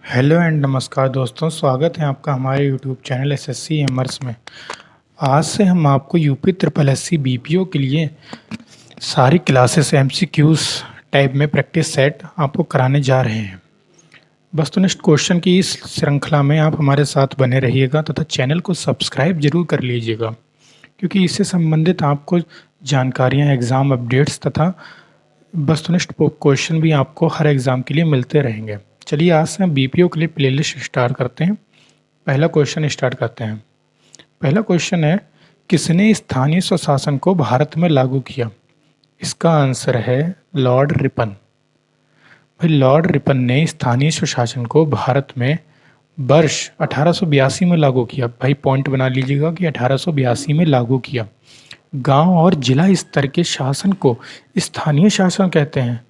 Hello and नमस्कार दोस्तों, स्वागत है आपका हमारे यूट्यूब चैनल एसएससी एमर्स में। आज से हम आपको यूपी ट्रिपल एससी बीपीओ के लिए सारी क्लासेस एमसीक्यूज टाइप में प्रैक्टिस सेट आपको कराने जा रहे हैं। वस्तुनिष्ठ क्वेश्चन की इस श्रृंखला में आप हमारे साथ बने रहिएगा तथा चैनल को सब्सक्राइब जरूर कर लीजिएगा, क्योंकि इससे संबंधित आपको जानकारियाँ, एग्ज़ाम अपडेट्स तथा वस्तुनिष्ठ क्वेश्चन भी आपको हर एग्ज़ाम के लिए मिलते रहेंगे। चलिए आज से हम बीपीओ के लिए प्लेलिस्ट स्टार्ट करते हैं। पहला क्वेश्चन स्टार्ट करते हैं। पहला क्वेश्चन है, किसने स्थानीय स्वशासन को भारत में लागू किया? इसका आंसर है लॉर्ड रिपन। भाई लॉर्ड रिपन ने स्थानीय स्वशासन को भारत में वर्ष 1882 में लागू किया। भाई पॉइंट बना लीजिएगा कि 1882 में लागू किया। गांव और जिला स्तर के शासन को स्थानीय शासन कहते हैं।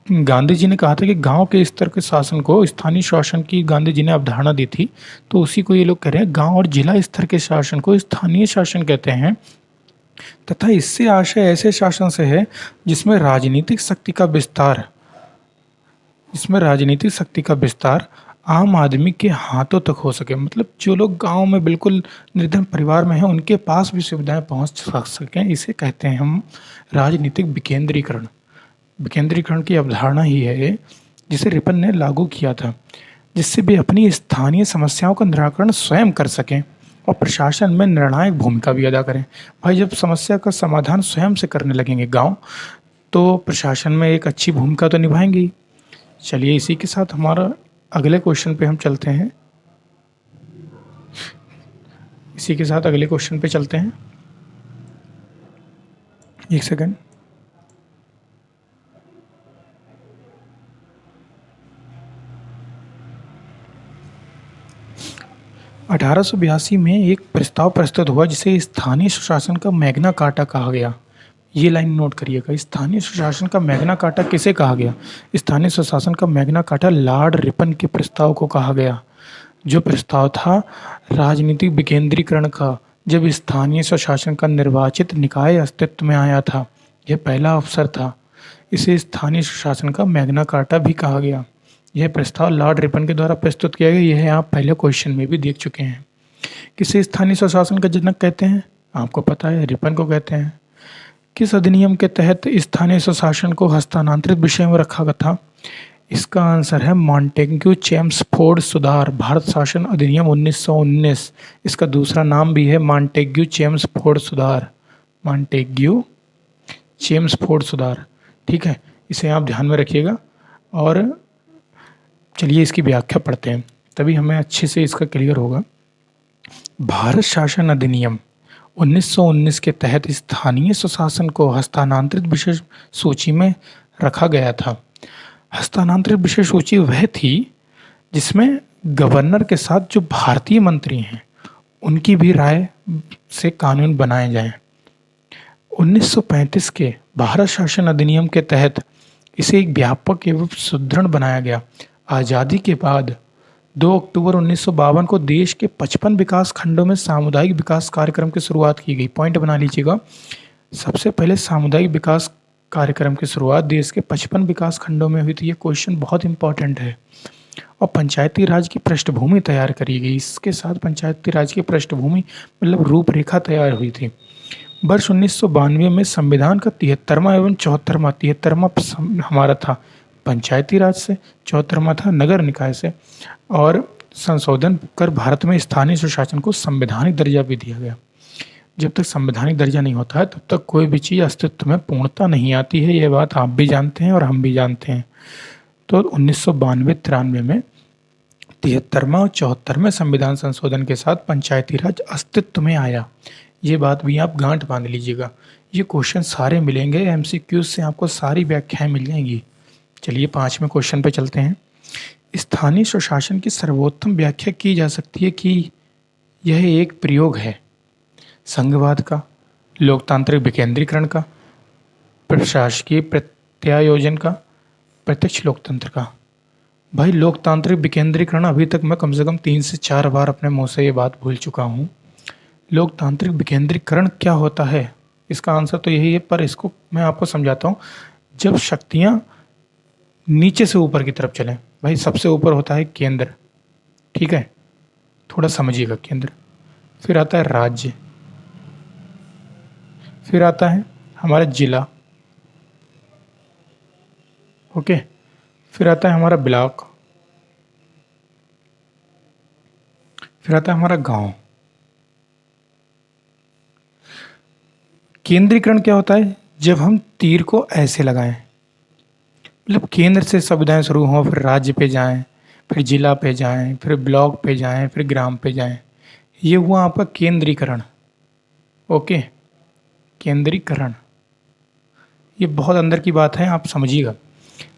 गांधी जी ने कहा था कि गांव के स्तर के शासन को स्थानीय शासन की गांधी जी ने अवधारणा दी थी, तो उसी को ये लोग कह रहे हैं गांव और जिला स्तर के शासन को स्थानीय शासन कहते हैं। तथा इससे आशय ऐसे शासन से है जिसमें राजनीतिक शक्ति का विस्तार आम आदमी के हाथों तक हो सके। मतलब जो लोग गांव में बिल्कुल निर्धन परिवार में हैं उनके पास भी सुविधाएं पहुंच सकें, इसे कहते हैं हम राजनीतिक विकेंद्रीकरण। विकेंद्रीकरण की अवधारणा ही है ये, जिसे रिपन ने लागू किया था, जिससे भी अपनी स्थानीय समस्याओं का निराकरण स्वयं कर सकें और प्रशासन में निर्णायक भूमिका भी अदा करें। भाई जब समस्या का समाधान स्वयं से करने लगेंगे गांव, तो प्रशासन में एक अच्छी भूमिका तो निभाएंगे ही। चलिए इसी के साथ हमारा अगले क्वेश्चन पे हम चलते हैं। इसी के साथ अगले क्वेश्चन पे चलते हैं। एक सेकंड। अठारह में एक प्रस्ताव प्रस्तुत हुआ जिसे स्थानीय सुशासन का मैग्ना कार्टा कहा गया। ये लाइन नोट करिएगा, स्थानीय सुशासन का मैग्ना कार्टा किसे कहा गया? स्थानीय सुशासन का मैग्ना कार्टा लॉर्ड रिपन के प्रस्ताव को कहा गया, जो प्रस्ताव था राजनीतिक विकेंद्रीकरण का, जब स्थानीय स्वशासन का निर्वाचित निकाय अस्तित्व में आया था। यह पहला अवसर था। इसे स्थानीय सुशासन का मैग्ना कार्टा भी कहा गया। यह प्रस्ताव लॉर्ड रिपन के द्वारा प्रस्तुत किया गया। यह आप पहले क्वेश्चन में भी देख चुके हैं। किसे स्थानीय स्वशासन का जनक कहते हैं? आपको पता है, रिपन को कहते हैं। किस अधिनियम के तहत स्थानीय स्वशासन को हस्तांतरित विषय में रखा गया था? इसका आंसर है मॉन्टेग्यू चेम्सफोर्ड सुधार, भारत शासन अधिनियम 1919। इसका दूसरा नाम भी है मॉन्टेग्यू चेम्सफोर्ड सुधार, मॉन्टेग्यू चेम्सफोर्ड सुधार। ठीक है, इसे आप ध्यान में रखिएगा। और चलिए इसकी व्याख्या पढ़ते हैं, तभी हमें अच्छे से इसका क्लियर होगा। भारत शासन अधिनियम 1919 के तहत स्थानीय स्वशासन को हस्तांतरित विशेष सूची में रखा गया था। हस्तांतरित विशेष सूची वह थी जिसमें गवर्नर के साथ जो भारतीय मंत्री हैं उनकी भी राय से कानून बनाए जाएं। 1935 के भारत शासन अधिनियम के तहत इसे एक व्यापक एवं सुदृढ़ बनाया गया। आज़ादी के बाद 2 अक्टूबर 1952 को देश के 55 विकास खंडों में सामुदायिक विकास कार्यक्रम की शुरुआत की गई। पॉइंट बना लीजिएगा, सबसे पहले सामुदायिक विकास कार्यक्रम की शुरुआत देश के 55 विकास खंडों में हुई थी। ये क्वेश्चन बहुत इंपॉर्टेंट है। और पंचायती राज की पृष्ठभूमि तैयार करी गई। इसके साथ पंचायती राज की पृष्ठभूमि मतलब रूपरेखा तैयार हुई थी। वर्ष 1992 में संविधान का 73वां एवं 74वां हमारा था पंचायती राज से, 74वां था नगर निकाय से, और संशोधन कर भारत में स्थानीय स्वशासन को संवैधानिक दर्जा भी दिया गया। जब तक संवैधानिक दर्जा नहीं होता है तब तक कोई भी चीज़ अस्तित्व में पूर्णता नहीं आती है। ये बात आप भी जानते हैं और हम भी जानते हैं। तो 1992-93 में 73वां और 74वें संविधान संशोधन के साथ पंचायती राज अस्तित्व में आया। ये बात भी आप गांठ बांध लीजिएगा। ये क्वेश्चन सारे मिलेंगे एमसीक्यूज से, आपको सारी व्याख्याएं मिल जाएंगी। चलिए 5वें क्वेश्चन पे चलते हैं। स्थानीय स्वशासन की सर्वोत्तम व्याख्या की जा सकती है कि यह एक प्रयोग है संघवाद का, लोकतांत्रिक विकेंद्रीकरण का, प्रशासकीय प्रत्यायोजन का, प्रत्यक्ष लोकतंत्र का। भाई लोकतांत्रिक विकेंद्रीकरण अभी तक मैं कम से कम 3 से 4 बार अपने मुंह से ये बात भूल चुका हूँ। लोकतांत्रिक विकेंद्रीकरण क्या होता है? इसका आंसर तो यही है, पर इसको मैं आपको समझाता हूँ। जब शक्तियाँ नीचे से ऊपर की तरफ चलें। भाई सबसे ऊपर होता है केंद्र, ठीक है, थोड़ा समझिएगा, केंद्र, फिर आता है राज्य, फिर आता है हमारा जिला, ओके, फिर आता है हमारा ब्लॉक, फिर आता है हमारा गांव। केंद्रीकरण क्या होता है? जब हम तीर को ऐसे लगाएं, मतलब केंद्र से सुविधाएं शुरू हों, फिर राज्य पे जाएं, फिर जिला पे जाएं, फिर ब्लॉक पे जाएं, फिर ग्राम पे जाएं, ये हुआ आपका केंद्रीकरण। ओके, केंद्रीकरण, ये बहुत अंदर की बात है, आप समझिएगा।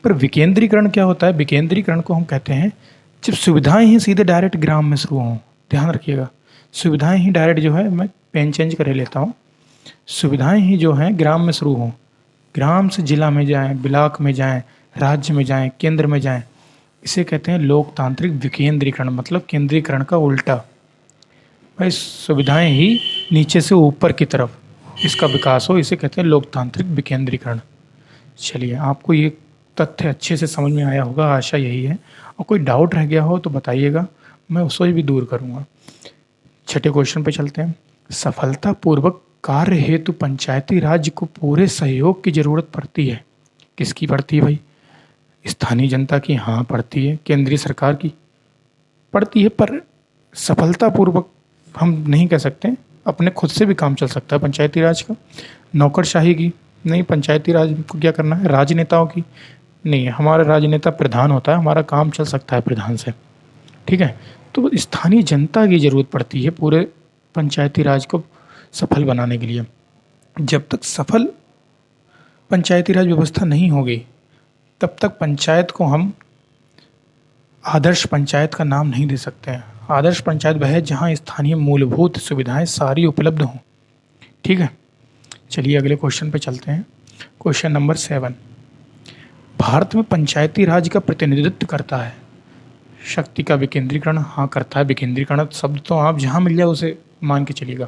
पर विकेंद्रीकरण क्या होता है? विकेंद्रीकरण को हम कहते हैं जब सुविधाएं ही सीधे डायरेक्ट ग्राम में शुरू हों। ध्यान रखिएगा, सुविधाएं ही डायरेक्ट जो है, मैं पेन चेंज कर लेता हूँ, सुविधाएं ही जो हैं ग्राम में शुरू हों, ग्राम से जिला में जाएं, ब्लॉक में जाएं, राज्य में जाएं, केंद्र में जाएं, इसे कहते हैं लोकतांत्रिक विकेंद्रीकरण, मतलब केंद्रीकरण का उल्टा। भाई सुविधाएं ही नीचे से ऊपर की तरफ इसका विकास हो, इसे कहते हैं लोकतांत्रिक विकेंद्रीकरण। चलिए, आपको ये तथ्य अच्छे से समझ में आया होगा, आशा यही है। और कोई डाउट रह गया हो तो बताइएगा, मैं उसको भी दूर करूँगा। छठे क्वेश्चन पे चलते हैं। सफलतापूर्वक कार्य हेतु पंचायती राज को पूरे सहयोग की जरूरत पड़ती है। किसकी पड़ती है भाई? स्थानीय जनता की, हाँ पड़ती है। केंद्रीय सरकार की पड़ती है, पर सफलतापूर्वक हम नहीं कह सकते, अपने खुद से भी काम चल सकता है पंचायती राज का। नौकरशाही की नहीं, पंचायती राज को क्या करना है? राजनेताओं की नहीं, हमारा राजनेता प्रधान होता है, हमारा काम चल सकता है प्रधान से, ठीक है। तो स्थानीय जनता की ज़रूरत पड़ती है पूरे पंचायती राज को सफल बनाने के लिए। जब तक सफल पंचायती राज व्यवस्था नहीं होगी, तब तक पंचायत को हम आदर्श पंचायत का नाम नहीं दे सकते हैं। आदर्श पंचायत वह है जहाँ स्थानीय मूलभूत सुविधाएं सारी उपलब्ध हों, ठीक है। चलिए अगले क्वेश्चन पे चलते हैं। क्वेश्चन नंबर 7, भारत में पंचायती राज का प्रतिनिधित्व करता है। शक्ति का विकेंद्रीकरण, हाँ करता है। विकेंद्रीकरण शब्द तो आप जहाँ मिल जाए उसे मान के चलिएगा।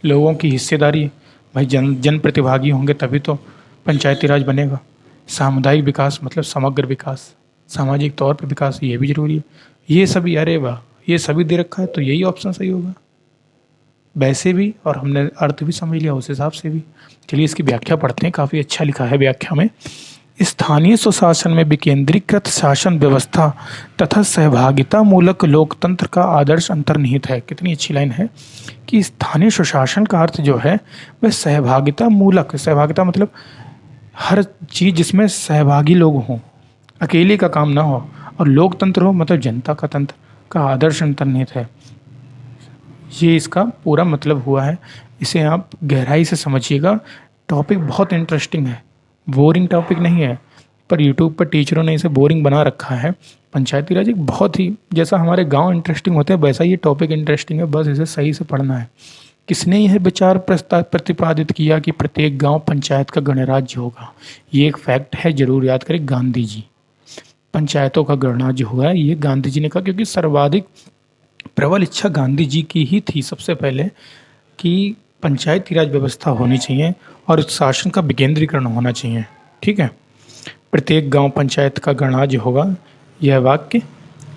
लोगों की हिस्सेदारी, भाई जन प्रतिभागी होंगे तभी तो पंचायती राज बनेगा। सामुदायिक विकास मतलब समग्र विकास, सामाजिक तौर पर विकास, ये भी जरूरी है। ये सभी, अरे वाह, ये सभी दे रखा है तो यही ऑप्शन सही होगा वैसे भी, और हमने अर्थ भी समझ लिया उस हिसाब से भी। चलिए इसकी व्याख्या पढ़ते हैं, काफ़ी अच्छा लिखा है व्याख्या में। स्थानीय स्वशासन में विकेंद्रीकृत शासन व्यवस्था तथा सहभागिता मूलक लोकतंत्र का आदर्श अंतर्निहित है। कितनी अच्छी लाइन है कि स्थानीय स्वशासन का अर्थ जो है वह सहभागिता मूलक, सहभागिता मतलब हर चीज़ जिसमें सहभागी लोग हों, अकेले का काम ना हो, और लोकतंत्र हो मतलब जनता का तंत्र का आदर्श अंतर्निहित है। ये इसका पूरा मतलब हुआ है। इसे आप गहराई से समझिएगा, टॉपिक बहुत इंटरेस्टिंग है, बोरिंग टॉपिक नहीं है, पर यूट्यूब पर टीचरों ने इसे बोरिंग बना रखा है। पंचायती राज एक बहुत ही, जैसा हमारे गांव इंटरेस्टिंग होते हैं वैसा ये टॉपिक इंटरेस्टिंग है, बस इसे सही से पढ़ना है। किसने यह विचार प्रतिपादित किया कि प्रत्येक गांव पंचायत का गणराज्य होगा? ये एक फैक्ट है, जरूर याद करें, गांधी जी। पंचायतों का गणराज्य हुआ है, ये गांधी जी ने कहा, क्योंकि सर्वाधिक प्रबल इच्छा गांधी जी की ही थी सबसे पहले कि पंचायती राज व्यवस्था होनी चाहिए और शासन का विकेंद्रीकरण होना चाहिए, ठीक है। प्रत्येक गांव पंचायत का गणराज्य होगा, यह वाक्य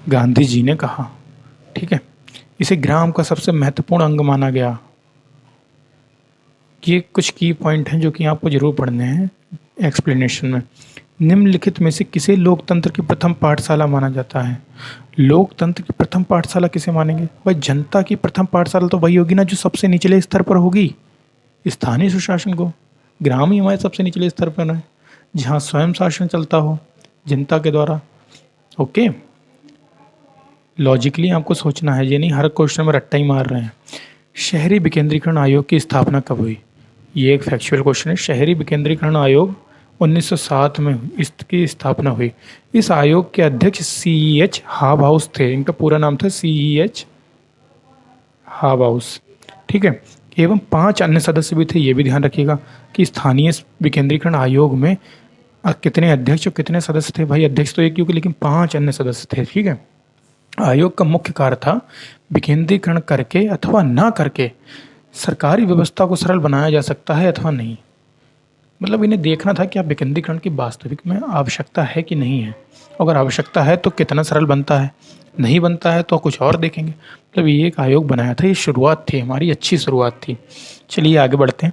गांधी जी ने कहा, ठीक है। इसे ग्राम का सबसे महत्वपूर्ण अंग माना गया। ये कुछ की पॉइंट हैं जो कि आपको जरूर पढ़ने हैं एक्सप्लेनेशन में। निम्नलिखित में से किसे लोकतंत्र की प्रथम पाठशाला माना जाता है? लोकतंत्र की प्रथम पाठशाला किसे मानेंगे भाई? जनता की प्रथम पाठशाला तो वही होगी ना जो सबसे निचले स्तर पर होगी। स्थानीय सुशासन को, ग्राम ही हमारे सबसे निचले स्तर पर है, जहाँ स्वयं शासन चलता हो जनता के द्वारा। ओके, लॉजिकली आपको सोचना है, ये नहीं हर क्वेश्चन में रट्टा ही मार रहे हैं। शहरी विकेंद्रीकरण आयोग की स्थापना कब हुई? ये एक फैक्चुअल क्वेश्चन है। शहरी विकेंद्रीकरण आयोग 1907 में इसकी स्थापना हुई। इस आयोग के अध्यक्ष CEH हाउस थे, इनका पूरा नाम था CEH हाउस, ठीक है। एवं 5 अन्य सदस्य भी थे, ये भी ध्यान रखिएगा कि स्थानीय विकेंद्रीकरण आयोग में कितने अध्यक्ष और कितने सदस्य थे। भाई अध्यक्ष तो एक क्योंकि, लेकिन 5 अन्य सदस्य थे, ठीक है। आयोग का मुख्य कार्य था विकेंद्रीकरण करके अथवा ना करके सरकारी व्यवस्था को सरल बनाया जा सकता है अथवा नहीं। मतलब इन्हें देखना था कि आप विकेंद्रीकरण की वास्तविक में आवश्यकता है कि नहीं है। अगर आवश्यकता है तो कितना सरल बनता है, नहीं बनता है तो कुछ और देखेंगे। मतलब ये एक आयोग बनाया था, ये शुरुआत थी, हमारी अच्छी शुरुआत थी। चलिए आगे बढ़ते हैं।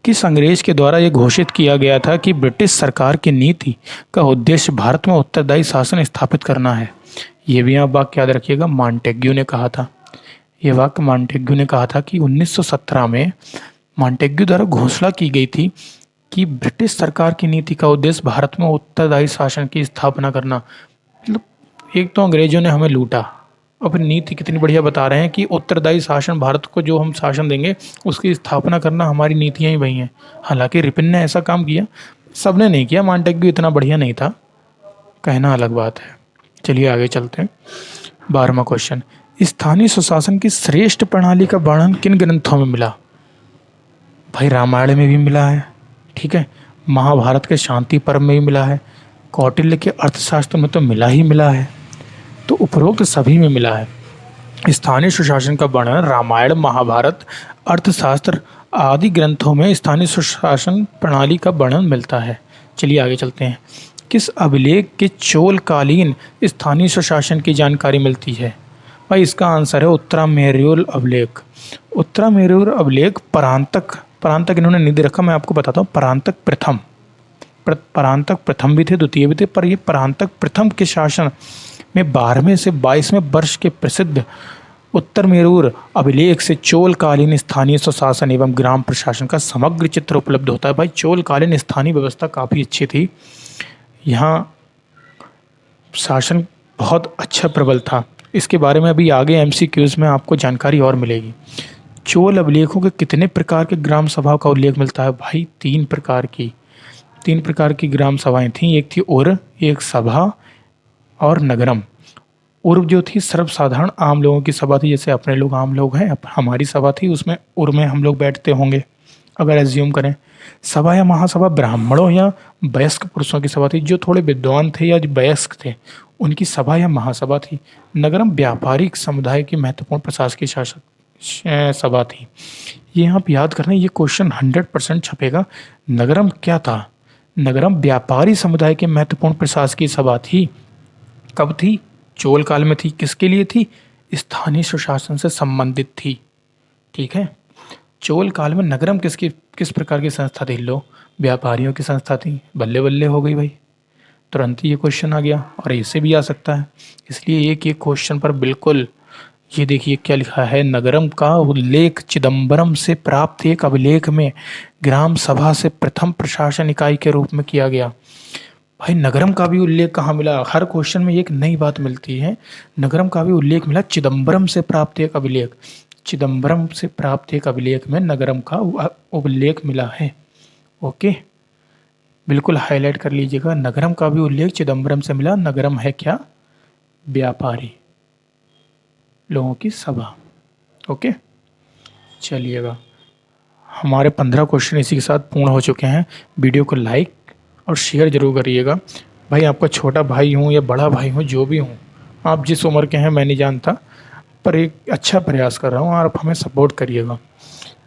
किस अंग्रेज के द्वारा ये घोषित किया गया था कि ब्रिटिश सरकार की नीति का उद्देश्य भारत में उत्तरदायी शासन स्थापित करना है? ये भी आप वाक्य याद रखिएगा, मॉन्टेग्यू ने कहा था। ये वाक्य मॉन्टेग्यू ने कहा था कि 1917 में मॉन्टेग्यू द्वारा घोषणा की गई थी कि ब्रिटिश सरकार की नीति का उद्देश्य भारत में उत्तरदायी शासन की स्थापना करना। मतलब एक तो अंग्रेजों ने हमें लूटा, अपनी नीति कितनी बढ़िया बता रहे हैं कि उत्तरदायी शासन, भारत को जो हम शासन देंगे उसकी स्थापना करना हमारी नीतियाँ ही वही हैं। हालांकि रिपन ने ऐसा काम किया, सबने नहीं किया, मॉन्टेग्यू इतना बढ़िया नहीं था, कहना अलग बात है। चलिए आगे चलते हैं। 12वां क्वेश्चन, स्थानीय स्वशासन की श्रेष्ठ प्रणाली का वर्णन किन ग्रंथों में मिला? भाई रामायण में भी मिला है, ठीक है, महाभारत के शांति पर्व में भी मिला है, कौटिल्य के अर्थशास्त्र में तो मिला ही मिला है, तो उपरोक्त सभी में मिला है। स्थानीय सुशासन का वर्णन रामायण, महाभारत, अर्थशास्त्र आदि ग्रंथों में स्थानीय सुशासन प्रणाली का वर्णन मिलता है। चलिए आगे चलते हैं। किस अभिलेख के चोलकालीन स्थानीय सुशासन की जानकारी मिलती है? भाई इसका आंसर है उत्तरामेरूर अभिलेख। उत्तरामेरूर अभिलेख परांतक इन्होंने नहीं दे रखा, मैं आपको बताता हूँ। परांतक प्रथम भी थे, द्वितीय भी थे, पर ये परांतक प्रथम के शासन में 12वें से 22वें वर्ष के प्रसिद्ध उत्तरमेरूर अभिलेख से चोलकालीन स्थानीय स्वशासन एवं ग्राम प्रशासन का समग्र चित्र उपलब्ध होता है। भाई चोलकालीन स्थानीय व्यवस्था काफ़ी अच्छी थी, यहाँ शासन बहुत अच्छा प्रबल था। इसके बारे में अभी आगे एमसीक्यूज में आपको जानकारी और मिलेगी। चोल अभिलेखों के कितने प्रकार के ग्राम सभा का उल्लेख मिलता है? भाई 3 प्रकार की ग्राम सभाएं थीं। एक थी उर, एक सभा और नगरम। उर्व जो थी सर्वसाधारण आम लोगों की सभा थी, जैसे अपने लोग आम लोग हैं, हमारी सभा थी, उसमें उर्व में हम लोग बैठते होंगे अगर एज्यूम करें। सभा या महासभा ब्राह्मणों या वयस्क पुरुषों की सभा थी, जो थोड़े विद्वान थे या जो वयस्क थे उनकी सभा या महासभा थी। नगरम व्यापारिक समुदाय की महत्वपूर्ण प्रशासकीय शासक सभा थी। ये आप याद करना, ये क्वेश्चन 100% छपेगा। नगरम क्या था? नगरम व्यापारी समुदाय के महत्वपूर्ण प्रशासकीय सभा थी। कब थी? चोल काल में थी। किसके लिए थी? स्थानीय सुशासन से संबंधित थी, ठीक है। चोल काल में नगरम किस प्रकार की संस्था थी? लो, व्यापारियों की संस्था थी। बल्ले बल्ले हो गई भाई, तुरंत ही ये क्वेश्चन आ गया, और ऐसे भी आ सकता है। इसलिए एक क्वेश्चन पर बिल्कुल, ये देखिए क्या लिखा है, नगरम का उल्लेख चिदम्बरम से प्राप्त एक अभिलेख में ग्राम सभा से प्रथम प्रशासन इकाई के रूप में किया गया। भाई नगरम का भी उल्लेख कहाँ मिला? हर क्वेश्चन में एक नई बात मिलती है। नगरम का भी उल्लेख मिला चिदम्बरम से प्राप्त एक अभिलेख। चिदम्बरम से प्राप्त एक अभिलेख में नगरम का उल्लेख मिला है। ओके, बिल्कुल हाईलाइट कर लीजिएगा। नगरम का भी उल्लेख चिदम्बरम से मिला। नगरम है क्या? व्यापारी लोगों की सभा। ओके, चलिएगा, हमारे 15 क्वेश्चन इसी के साथ पूर्ण हो चुके हैं। वीडियो को लाइक और शेयर जरूर करिएगा। भाई आपका छोटा भाई हूँ या बड़ा भाई हूँ, जो भी हूँ, आप जिस उम्र के हैं मैं नहीं जानता, पर एक अच्छा प्रयास कर रहा हूँ और आप हमें सपोर्ट करिएगा।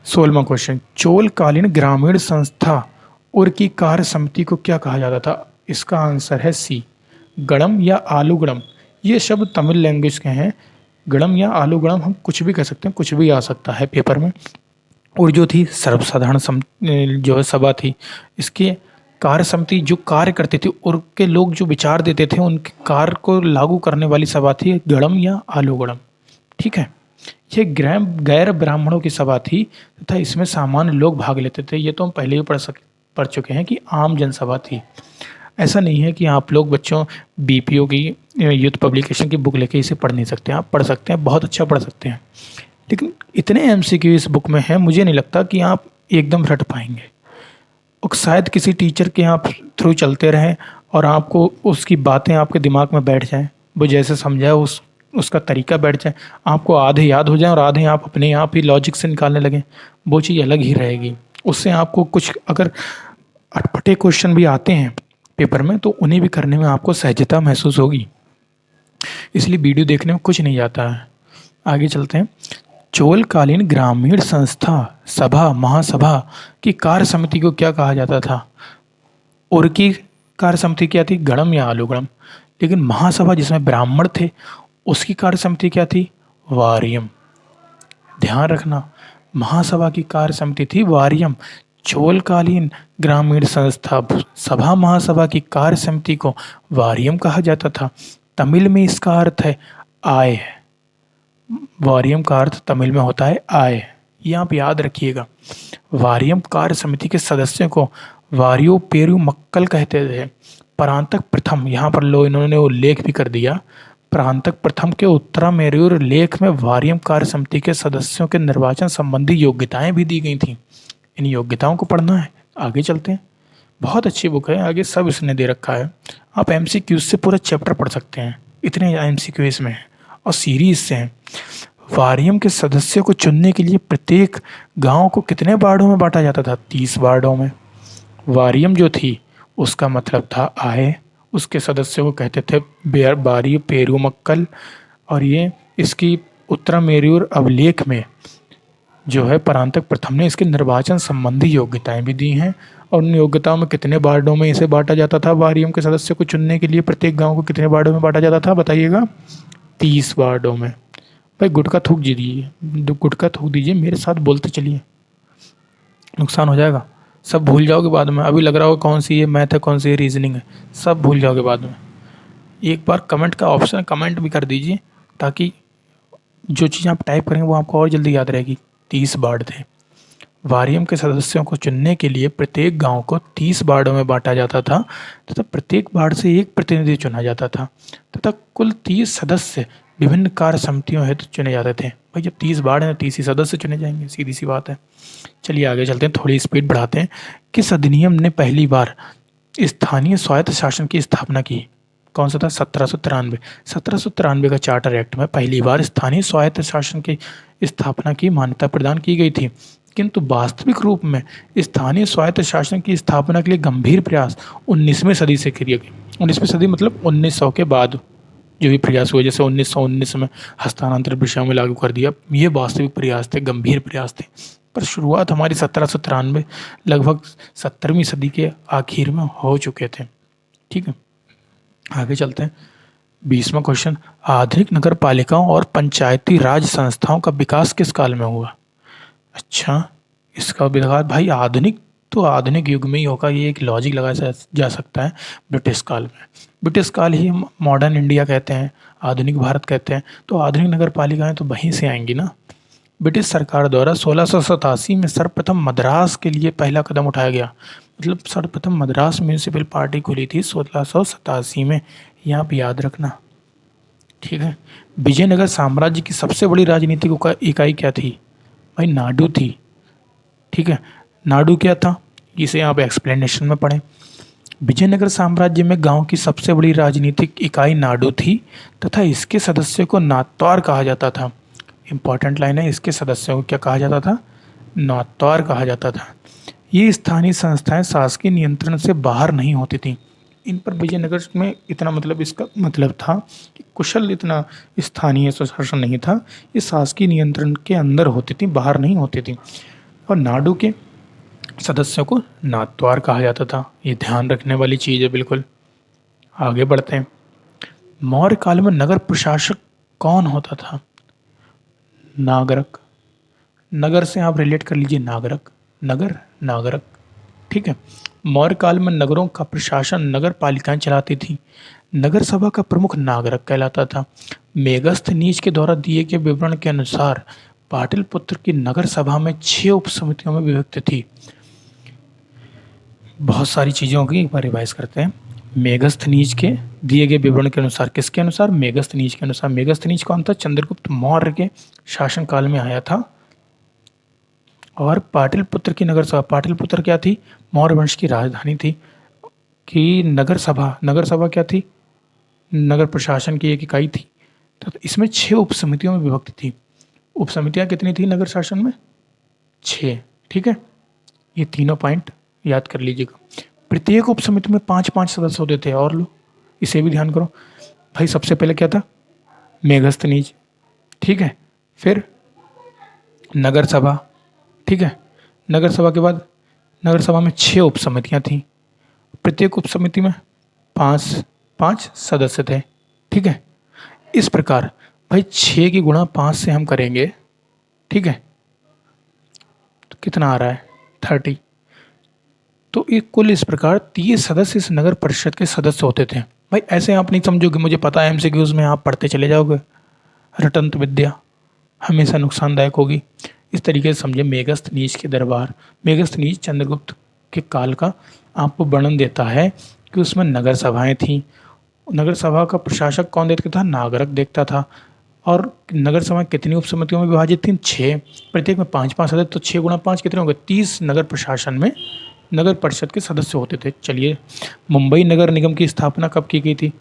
16वां क्वेश्चन, चोलकालीन ग्रामीण संस्था उर की कार्य समिति को क्या कहा जाता था? इसका आंसर है सी, गड़म या आलू गड़म। ये शब्द तमिल लैंग्वेज के हैं। गड़म या आलू गड़म हम कुछ भी कह सकते हैं, कुछ भी आ सकता है पेपर में। और जो थी सर्वसाधारण जो है सभा थी, इसके कार्य समिति जो कार्य करती थी और के लोग जो विचार देते थे उनके कार्य को लागू करने वाली सभा थी गड़म या आलू गड़म, ठीक है। ये गैर ब्राह्मणों की सभा थी तथा इसमें सामान्य लोग भाग लेते थे। ये तो हम पहले ही पढ़ चुके हैं कि आम जनसभा थी। ऐसा नहीं है कि आप लोग बच्चों बीपीओ की यूथ पब्लिकेशन की बुक लेके इसे पढ़ नहीं सकते। आप पढ़ सकते हैं, बहुत अच्छा पढ़ सकते हैं, लेकिन इतने एमसीक्यू इस बुक में है, मुझे नहीं लगता कि आप एकदम रट पाएंगे। और शायद किसी टीचर के आप थ्रू चलते रहें और आपको उसकी बातें आपके दिमाग में बैठ जाएं, वो जैसे समझाए उसका तरीका बैठ जाए, आपको आधे याद हो जाए और आधे आप अपने आप ही लॉजिक से निकालने लगें, वो चीज़ अलग ही रहेगी। उससे आपको कुछ अगर अटपटे क्वेश्चन भी आते हैं पेपर में तो उन्हें भी करने में आपको सहजता महसूस होगी। इसलिए वीडियो देखने में कुछ नहीं जाता है। आगे चलते हैं। चोलकालीन ग्रामीण संस्था सभा महासभा की कार्य समिति को क्या कहा जाता था? उर की कार्य समिति क्या थी? गणम या आलूगणम। लेकिन महासभा जिसमें ब्राह्मण थे उसकी कार्य समिति क्या थी? वारियम। ध्यान रखना, महासभा की कार्य समिति थी वारियम। चोलकालीन ग्रामीण संस्था सभा महासभा की कार्य समिति को वारियम कहा जाता था। तमिल में इसका अर्थ है आय। वारियम का अर्थ तमिल में होता है आय, ये आप याद रखिएगा। वारियम कार्य समिति के सदस्यों को वारियो पेरू मक्कल कहते थे। परांतक प्रथम, यहाँ पर लो इन्होंने उल्लेख भी कर दिया, प्रांतक प्रथम के उत्तरामेरूर लेख में वारियम कार्य समिति के सदस्यों के निर्वाचन संबंधी योग्यताएं भी दी गई थीं। इन योग्यताओं को पढ़ना है, आगे चलते हैं। बहुत अच्छी बुक है, आगे सब इसने दे रखा है। आप एमसीक्यूज से पूरा चैप्टर पढ़ सकते हैं, इतने एमसीक्यू इसमें हैं और सीरीज से हैं। वारियम के सदस्यों को चुनने के लिए प्रत्येक गांव को कितने वार्डों में बांटा जाता था? 30 वार्डों में। वारियम जो थी उसका मतलब था आय, उसके सदस्यों को कहते थे बारी पेरूमक्कल। और ये इसकी उत्तरामेरूर अभिलेख में जो है परांतक प्रथम ने इसके निर्वाचन संबंधी योग्यताएं भी दी हैं। और उन योग्यताओं में कितने वार्डों में इसे बांटा जाता था? वारियम के सदस्यों को चुनने के लिए प्रत्येक गांव को कितने वार्डों में बांटा जाता था बताइएगा? 30 वार्डों में। भाई गुटखा थूक दीजिए, गुटखा थूक दीजिए, मेरे साथ बोलते चलिए, नुकसान हो जाएगा। सब भूल जाओगे बाद में। अभी लग रहा होगा कौन सी ये मैथ है, कौन सी ये रीजनिंग है, सब भूल जाओगे बाद में। एक बार कमेंट का ऑप्शन, कमेंट भी कर दीजिए ताकि जो चीज़ आप टाइप करेंगे वो आपको और जल्दी याद रहेगी। 30 वार्ड थे। वारियम के सदस्यों को चुनने के लिए प्रत्येक गांव को 30 वार्डों में बांटा जाता था तथा प्रत्येक वार्ड से एक प्रतिनिधि चुना जाता था तथा कुल 30 सदस्य विभिन्न कार्य समितियों हेतु चुने जाते थे। भाई जब 30 वार्ड हैं 30 ही सदस्य चुने जाएंगे, सीधी सी बात है। चलिए आगे चलते हैं, थोड़ी स्पीड बढ़ाते हैं। किस अधिनियम ने पहली बार स्थानीय स्वायत्त शासन की स्थापना की? कौन सा था? 1793। 1793 का चार्टर एक्ट में पहली बार स्थानीय स्वायत्त शासन की स्थापना की मान्यता प्रदान की गई थी। किंतु वास्तविक रूप में स्थानीय स्वायत्त शासन की स्थापना के लिए गंभीर प्रयास 19वीं सदी से किए गए। 19वीं सदी मतलब 1900 के बाद जो भी प्रयास हुए, जैसे 1919 में हस्तांतरित विषयों में लागू कर दिया, ये वास्तविक प्रयास थे, गंभीर प्रयास थे। पर शुरुआत हमारी 1793 लगभग 17वीं सदी के आखिर में हो चुके थे। ठीक है, आगे चलते हैं। 20वां क्वेश्चन, आधुनिक नगर पालिकाओं और पंचायती राज संस्थाओं का विकास किस काल में हुआ? अच्छा, इसका विकास भाई आधुनिक तो आधुनिक युग में ही होगा, ये एक लॉजिक लगाया जा सकता है। ब्रिटिश काल में, ब्रिटिश काल ही हम मॉडर्न इंडिया कहते हैं, आधुनिक भारत कहते हैं, तो आधुनिक नगर पालिकाएं तो वहीं से आएंगी ना। ब्रिटिश सरकार द्वारा 1687 में सर्वप्रथम मद्रास के लिए पहला कदम उठाया गया। मतलब सर्वप्रथम मद्रास म्यूनिसिपल पार्टी खुली थी 1687 में, यहाँ पे याद रखना। ठीक है, विजयनगर साम्राज्य की सबसे बड़ी राजनीतिक इकाई क्या थी? भाई नाडु थी। ठीक है, नाडु क्या था इसे आप एक्सप्लेनेशन में पढ़ें। विजयनगर साम्राज्य में गांव की सबसे बड़ी राजनीतिक इकाई नाडु थी तथा इसके सदस्यों को नात्वार कहा जाता था। इंपॉर्टेंट लाइन है, इसके सदस्यों को क्या कहा जाता था? नात्वार कहा जाता था। ये स्थानीय संस्थाएं शासकीय नियंत्रण से बाहर नहीं होती थीं। इन पर विजयनगर में इतना मतलब इसका मतलब था कि कुशल इतना स्थानीय शासन नहीं था, ये शासकीय नियंत्रण के अंदर होती थी, बाहर नहीं होती थी। और नाडु के सदस्यों को नात्वार कहा जाता था, ये ध्यान रखने वाली चीज़ है बिल्कुल। आगे बढ़ते हैं। मौर्य काल में नगर प्रशासक कौन होता था? नागरक। नगर से आप रिलेट कर लीजिए, नागरक, नगर, नागरक। ठीक है, मौर्य काल में नगरों का प्रशासन नगर पालिकाएं चलाती थी। नगर सभा का प्रमुख नागरक कहलाता था। मेगस्थ नीच के द्वारा दिए गए विवरण के अनुसार पाटलिपुत्र की नगर सभा में 6 उप समितियों में विभक्त थी। बहुत सारी चीज़ों की एक बार रिवाइज करते हैं। मेगस्थ नीच के दिए गए विवरण के अनुसार, किसके अनुसार? मेगस्थ नीच के अनुसार। मेगस्थ नीच कौन था? चंद्रगुप्त मौर्य के शासनकाल में आया था। और पाटलिपुत्र की नगर सभा, पाटलिपुत्र क्या थी? मौर्य वंश की राजधानी थी। कि नगर सभा क्या थी? नगर प्रशासन की एक इकाई थी। तो इसमें 6 उप समितियों में विभक्त थी। उप समितियाँ कितनी थी नगर शासन में? 6। ठीक है, ये तीनों पॉइंट याद कर लीजिएगा। प्रत्येक उप समिति में 5-5 सदस्य होते थे। और लो, इसे भी ध्यान करो भाई। सबसे पहले क्या था? मेगस्थ नीच। ठीक है, फिर नगर सभा। ठीक है, नगर सभा के बाद नगर सभा में 6 उप समितियाँ थीं। प्रत्येक उप समिति में 5 सदस्य थे। ठीक है, इस प्रकार भाई 6 की गुणा 5 से हम करेंगे, ठीक है, तो कितना आ रहा है 30। तो ये कुल इस प्रकार 30 सदस्य इस नगर परिषद के सदस्य होते थे। भाई ऐसे आप नहीं समझोगे, मुझे पता है एमसीक्यूज में आप पढ़ते चले जाओगे, रटंत विद्या हमेशा नुकसानदायक होगी। इस तरीके से समझे मेगस्थनीज के दरबार, मेगस्थनीज चंद्रगुप्त के काल का आपको वर्णन देता है कि उसमें नगर सभाएं थीं। नगर सभा का प्रशासक कौन देखता था? नागरिक देखता था। और नगर सभा कितनी उप समितियों में विभाजित थी? 6, प्रत्येक में 5-5 सदस्य, तो 6 गुणा 5 कितने हो गए? 30 नगर प्रशासन में नगर परिषद के सदस्य होते थे। चलिए, मुंबई नगर निगम की स्थापना कब की गई थी?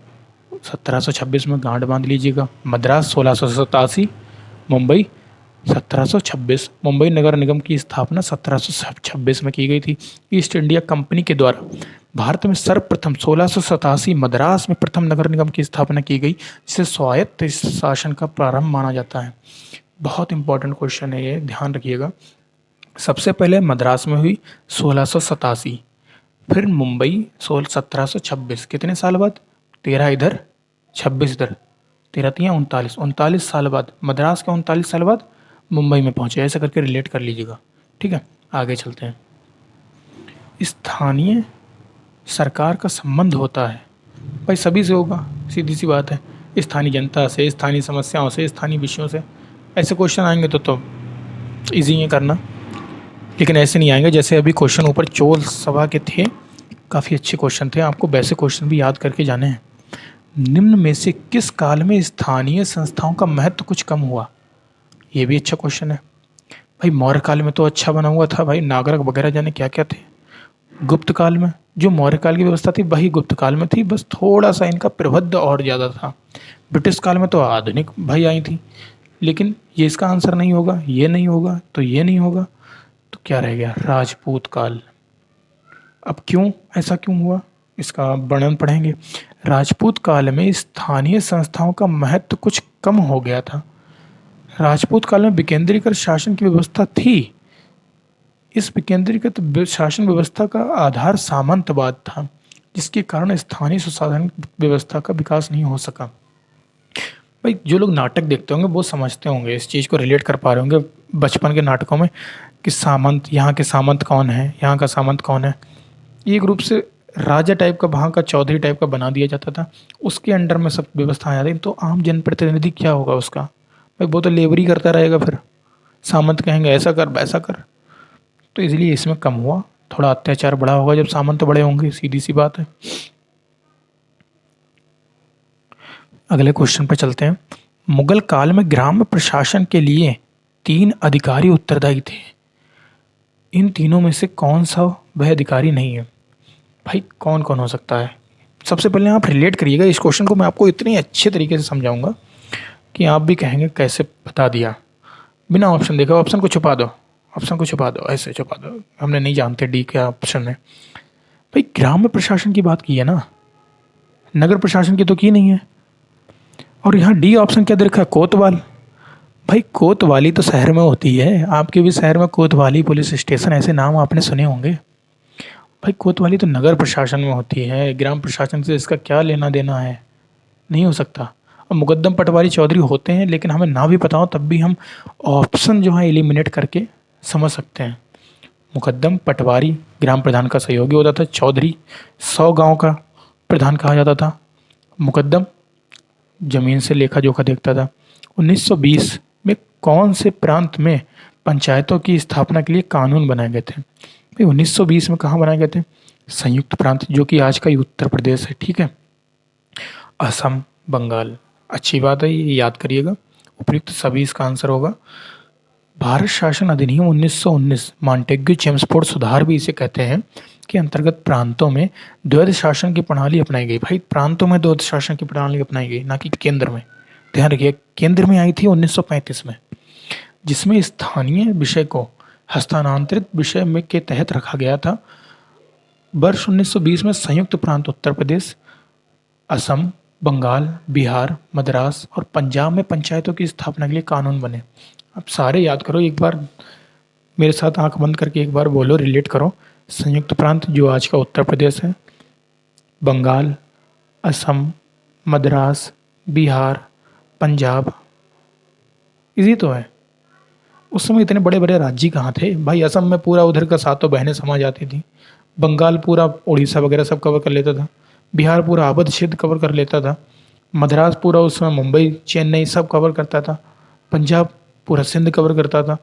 1726 में, गांठ बांध लीजिएगा। मद्रास 1687, मुंबई 1726। मुंबई नगर निगम की स्थापना 1726 में की गई थी। ईस्ट इंडिया कंपनी के द्वारा भारत में सर्वप्रथम 1687 मद्रास में प्रथम नगर निगम की स्थापना की गई, जिसे स्वायत्त शासन का प्रारंभ माना जाता है। बहुत इंपॉर्टेंट क्वेश्चन है ये, ध्यान रखिएगा। सबसे पहले मद्रास में हुई 1687, फिर मुंबई 1726, कितने साल बाद? 13 इधर 26 इधर, 13 39, 39 साल बाद मद्रास के, 39 साल बाद मुंबई में पहुंचे। ऐसा करके रिलेट कर लीजिएगा। ठीक है, आगे चलते हैं। स्थानीय सरकार का संबंध होता है भाई सभी से होगा, सीधी सी बात है, स्थानीय जनता से, स्थानीय समस्याओं से, स्थानीय विषयों से। ऐसे क्वेश्चन आएंगे तो ईजी है करना, लेकिन ऐसे नहीं आएंगे जैसे अभी क्वेश्चन ऊपर चोल सभा के थे, काफ़ी अच्छे क्वेश्चन थे। आपको वैसे क्वेश्चन भी याद करके जाने हैं। निम्न में से किस काल में स्थानीय संस्थाओं का महत्व कुछ कम हुआ? ये भी अच्छा क्वेश्चन है भाई। मौर्य काल में तो अच्छा बना हुआ था भाई, नागरिक वगैरह जाने क्या क्या थे। गुप्त काल में जो मौर्य काल की व्यवस्था थी वही गुप्त काल में थी, बस थोड़ा सा इनका प्रबुद्ध और ज़्यादा था। ब्रिटिश काल में तो आधुनिक भाई आई थी, लेकिन ये इसका आंसर नहीं होगा, ये नहीं होगा, तो ये नहीं होगा, तो क्या रह गया? राजपूत काल। अब क्यों ऐसा क्यों हुआ, इसका वर्णन पढ़ेंगे। राजपूत काल में स्थानीय संस्थाओं का महत्व कुछ कम हो गया था। राजपूत काल में विकेंद्रीकृत शासन की व्यवस्था थी। इस विकेंद्रीकृत शासन व्यवस्था का आधार सामंतवाद था, जिसके कारण स्थानीय स्वशासन व्यवस्था का विकास नहीं हो सका। भाई जो लोग नाटक देखते होंगे वो समझते होंगे, इस चीज़ को रिलेट कर पा रहे होंगे बचपन के नाटकों में कि सामंत, यहाँ के सामंत कौन है, यहाँ का सामंत कौन है। एक रूप से राजा टाइप का, वहाँ का चौधरी टाइप का बना दिया जाता था, उसके अंडर में सब व्यवस्थाएं आ रही। तो आम जनप्रतिनिधि क्या होगा उसका? भाई वो तो लेबरी करता रहेगा, फिर सामंत कहेंगे ऐसा कर वैसा कर। तो इसलिए इसमें कम हुआ, थोड़ा अत्याचार बड़ा होगा जब सामंत बड़े होंगे, सीधी सी बात है। अगले क्वेश्चन पे चलते हैं। मुगल काल में ग्राम प्रशासन के लिए 3 अधिकारी उत्तरदायी थे। इन तीनों में से कौन सा वह अधिकारी नहीं है? भाई कौन कौन हो सकता है? सबसे पहले आप रिलेट करिएगा इस क्वेश्चन को, मैं आपको इतने अच्छे तरीके से समझाऊंगा कि आप भी कहेंगे कैसे बता दिया बिना ऑप्शन देखा। ऑप्शन को छुपा दो, ऑप्शन को छुपा दो, ऐसे छुपा दो, हमने नहीं जानते डी क्या ऑप्शन है। भाई ग्राम्य प्रशासन की बात की है ना, नगर प्रशासन की तो की नहीं है। और यहाँ डी ऑप्शन क्या दे रखा है? कोतवाल। भाई कोतवाली तो शहर में होती है, आपके भी शहर में कोतवाली पुलिस स्टेशन, ऐसे नाम आपने सुने होंगे। भाई कोतवाली तो नगर प्रशासन में होती है, ग्राम प्रशासन से इसका क्या लेना देना है? नहीं हो सकता। और मुकद्दम पटवारी चौधरी होते हैं, लेकिन हमें ना भी पता हो तब भी हम ऑप्शन जो है एलिमिनेट करके समझ सकते हैं। मुकद्दम पटवारी ग्राम प्रधान का सहयोगी होता था, चौधरी 100 गांव का प्रधान कहा जाता था, मुकद्दम जमीन से लेखा जोखा देखता था। 1920 में कौन से प्रांत में पंचायतों की स्थापना के लिए कानून बनाए गए थे? भाई 1920 में कहाँ बनाए गए थे? संयुक्त प्रांत, जो कि आज का ही उत्तर प्रदेश है। ठीक है, असम, बंगाल। अच्छी बात है, ये याद करिएगा। उपयुक्त सभी इसका आंसर होगा। भारत शासन अधिनियम 1919, मॉन्टेग्यू चेम्सफोर्ड सुधार भी इसे कहते हैं, के अंतर्गत प्रांतों में द्वैध शासन की प्रणाली अपनाई गई। भाई प्रांतों में द्वैध शासन की प्रणाली अपनाई गई, ना कि केंद्र में। ध्यान रखिए, केंद्र में आई थी 1935 में, जिसमें स्थानीय विषय को हस्तांतरित विषय में के तहत रखा गया था। वर्ष 1920 में संयुक्त प्रांत उत्तर प्रदेश, असम, बंगाल, बिहार, मद्रास और पंजाब में पंचायतों की स्थापना के लिए कानून बने। अब सारे याद करो एक बार, मेरे साथ आंख बंद करके एक बार बोलो, रिलेट करो। संयुक्त प्रांत जो आज का उत्तर प्रदेश है, बंगाल, असम, मद्रास, बिहार, पंजाब, इजी तो है। उस समय इतने बड़े बड़े राज्य कहाँ थे भाई। असम में पूरा उधर का सातों बहनें समा जाती थी। बंगाल पूरा उड़ीसा वगैरह सब कवर कर लेता था। बिहार पूरा अवध क्षेत्र कवर कर लेता था। मद्रास पूरा उस समय मुंबई, चेन्नई सब कवर करता था। पंजाब पूरा सिंध कवर करता था।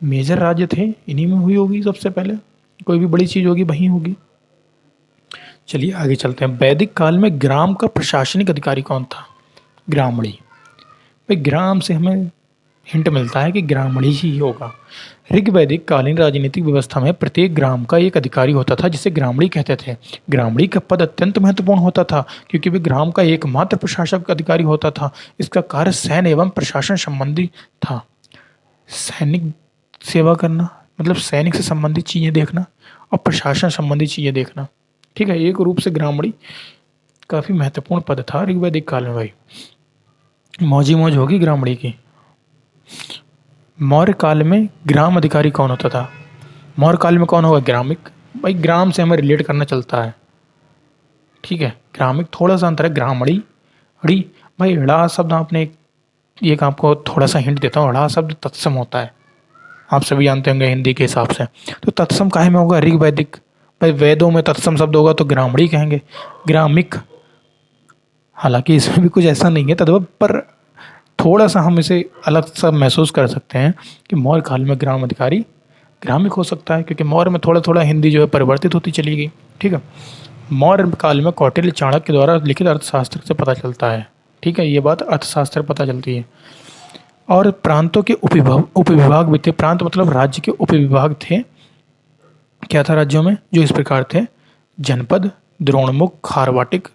मेजर राज्य थे, इन्हीं में हुई होगी सबसे पहले। कोई भी बड़ी चीज़ होगी वहीं होगी। चलिए आगे चलते हैं। वैदिक काल में ग्राम का प्रशासनिक अधिकारी कौन था? ग्रामणी। भाई ग्राम से हमें हिंट मिलता है कि ग्रामणी ही होगा। ऋग्वैदिक कालीन राजनीतिक व्यवस्था में प्रत्येक ग्राम का एक अधिकारी होता था जिसे ग्रामणी कहते थे। ग्रामणी का पद अत्यंत महत्वपूर्ण होता था क्योंकि वह ग्राम का एकमात्र प्रशासक अधिकारी होता था। इसका कार्य सैन्य एवं प्रशासन संबंधी था। सैनिक सेवा करना मतलब सैनिक से संबंधित चीज़ें देखना और प्रशासन संबंधी चीज़ें देखना। ठीक है, एक रूप से ग्रामणी काफ़ी महत्वपूर्ण पद था ऋग्वैदिक काल में। भाई मौजी मौज होगी ग्रामणी की। मौर्य काल में ग्राम अधिकारी कौन होता था? मौर्य काल में कौन होगा? ग्रामिक। भाई ग्राम से हमें रिलेट करना चलता है। ठीक है, ग्रामिक थोड़ा सा अंतर है। ग्रामणी ड़ी, भाई ड़ा शब्द आपने एक आपको थोड़ा सा हिंट देता हूँ। ड़ा शब्द तत्सम होता है, आप सभी जानते होंगे हिंदी के हिसाब से। तो तत्सम काहे में होगा? ऋग्वैदिक। भाई वेदों में तत्सम शब्द होगा तो ग्रामणी कहेंगे। ग्रामिक, हालांकि इसमें भी कुछ ऐसा नहीं है तद्भव, पर थोड़ा सा हम इसे अलग सा महसूस कर सकते हैं कि मौर्य काल में ग्राम अधिकारी ग्रामिक हो सकता है क्योंकि मौर्य में थोड़ा थोड़ा हिंदी जो है परिवर्तित होती चली गई। ठीक है, मौर्य काल में कौटिल्य चाणक्य द्वारा लिखित अर्थशास्त्र से पता चलता है। ठीक है, ये बात अर्थशास्त्र पता चलती है। और प्रांतों के उपविभाग भी थे। प्रांत मतलब राज्य के उपविभाग थे। क्या था राज्यों में? जो इस प्रकार थे: जनपद, द्रोणमुख, खारवाटिक,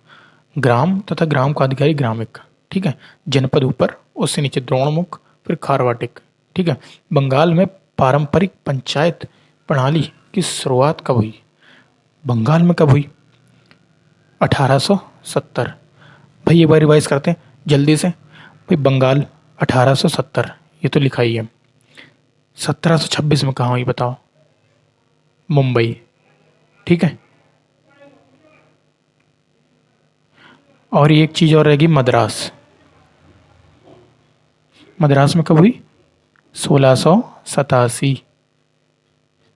ग्राम तथा ग्राम का अधिकारी ग्रामिक। ठीक है, जनपद ऊपर, उससे नीचे द्रोणमुख, फिर खारवाटिक। ठीक है, बंगाल में पारंपरिक पंचायत प्रणाली की शुरुआत कब हुई? बंगाल में कब हुई? 1870। भाई एक बार रिवाइज करते हैं जल्दी से। भाई बंगाल 1870, ये तो लिखा ही है। 1726 में कहाँ हुई बताओ? मुंबई। ठीक है, और एक चीज़ और रहेगी, मद्रास। मद्रास में कब हुई? 1687।